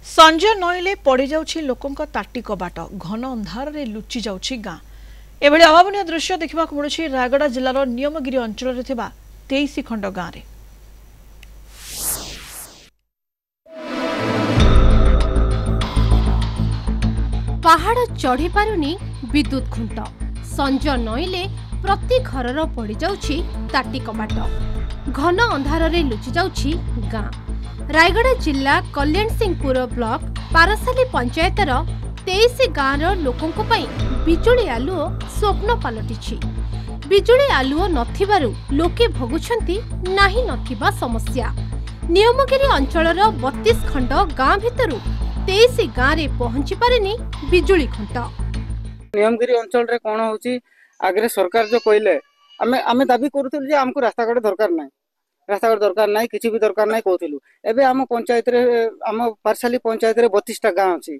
संजय नईले पड़ जाउछि लोकंक ताटी कबाट घन अंधार रे लुचि जाउछि गाँ एभଳି अभावनीय दृश्य देखा मिलुछि रायगड़ा जिलार नियमगिरी अंचल 23 खंड गाँव रे। पहाड़ चढ़ी पारुनी विद्युत खुंट संजय नईले प्रति घरर पड़ जाउछि ताटी कबाट घन अंधार रे लुचि जाउछि गाँ। रायगड़ा जिला कल्याण सिंहपुर ब्लॉक पारसाली पंचायतर 23 गाँवर लोकों बिजुली आलुओ स्वप्न पलटिछि। बिजुली आलुओ नथिबारु लोके भोगुछंती नाही नथिबा समस्या। नियमगिरी अंचलर 32 खंड गाँ भितरु 23 गाँव रे पहुंची पारेनी बिजुली खुंट। नियमगिरी अंचल रे कोन होची आगरे सरकार जो कहले आमे दाबी करूथुल जे हमको रास्ता घाट दरकार नाही, रास्ता घाट दरकार नाही, किछि भी दरकार नाही कहूथिलु। एबे हम पंचायत रे हम पारसाली पंचायत रे 32 टा गाँ अछि।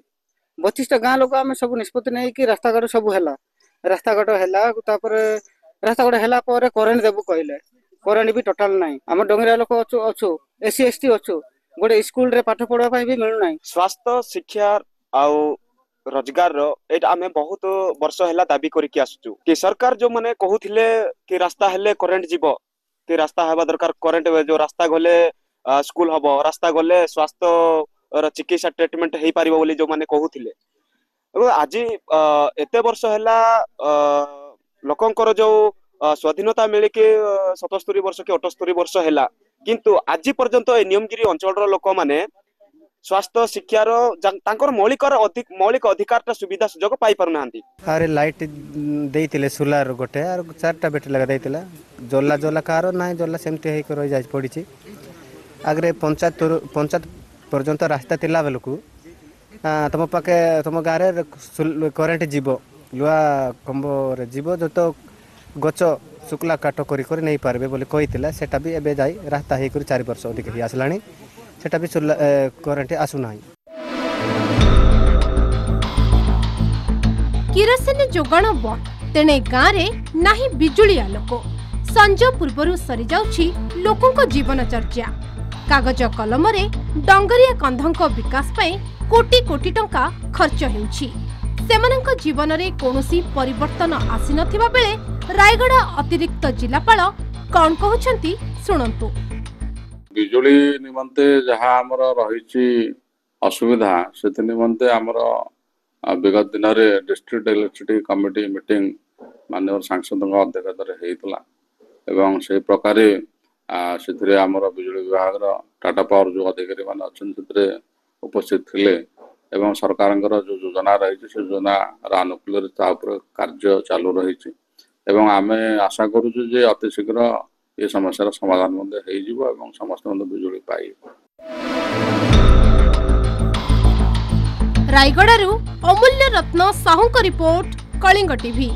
32 टा गाँ लोक आमे सब निष्पत्ति नै कि रास्ता घाट सब हैला, रास्ता घाट हैला तापर रास्ता घाट हैला पर करेंट देबु कहले, करेंट भी टोटल नाही। हम डंगरा लोक अछु एससी एसटी अछु गोटे स्कूल रे पाठ पढा पई भी मिलु नाही। स्वास्थ्य शिक्षा आउ रोजगार रो एटा हमें बहुत वर्ष हैला दाबी करिकि आसुचु कि सरकार जो माने कहूथिले कि रास्ता हेले करेंट जीवो कि रास्ता हेबा दरकार, करेंट जो रास्ता गले स्कूल हबो, रास्ता गले स्वास्थ्य चिकित्सा ट्रीटमेंट हेई पारिबो बोली जो माने कहूथिले। आज एते वर्ष हैला लोकंकर जो स्वाधीनता मिले कि 77 वर्ष कि 78 वर्ष हैला, किंतु आज पर्यंत ए नियमगिरी अंचल लोक माने स्वास्थ्य शिक्षार मौलिक अधिकार सुविधा सुजोग पाई पार नांती। अरे लाइट देइतिले सोलार गोटे आर 4टा बैटरी लगा देइतिला जोला जोला कार ना जोला सेमते हे कर जाय पड़ीची। आगरे पंचायत पर्यंत रास्ता तिला बेलकु तुम पाके तुम गारे करेंट जीवो लुआ कंबो रे जीवो जो तो गच शुक्ला काट करी नहीं पारबे बोले कहितिला। सेटा भी एबे जाई रास्ता हे कर 4 वर्ष अधिक ही आसलानी, सेटा भी करेंट आसु नाही। किरोसिन जोगाण बंद तेणे गाँव रे नाही बिजुली आलोक। संजय पूर्वरु सरी जाउछि लोकंक जीवन चर्चा। कागज कलम रे डंगरिया कंधंक विकास पई कोटी कोटी टंका खर्च हेउछि। सेमानंक जीवन रे कोनोसी परिवर्तन आसी नथिबा बेले रायगड़ा अतिरिक्त जिलापाल कोन कहउछंती सुनंतु। बिजुली निमंते जहाँ आमर रही असुविधा से निमंते आमर विगत दिन में डिस्ट्रिक्ट इलेक्ट्रिसिटी कमिटी मीटिंग माननीय सांसद अध्यक्षतार होता से प्रकार से आमर बिजुली विभाग टाटा पावर जो अधिकारी मान अच्छे उपस्थित थे एवं सरकार जो योजना रही से योजना अनुकूल कार्य चालू रही आम आशा करुचु जे अति शीघ्र ये समस्या समाधान हो समस्त बिजुली पाई। रायगड़ारू अमूल्य रत्न साहू रिपोर्ट, कलिंग टीवी।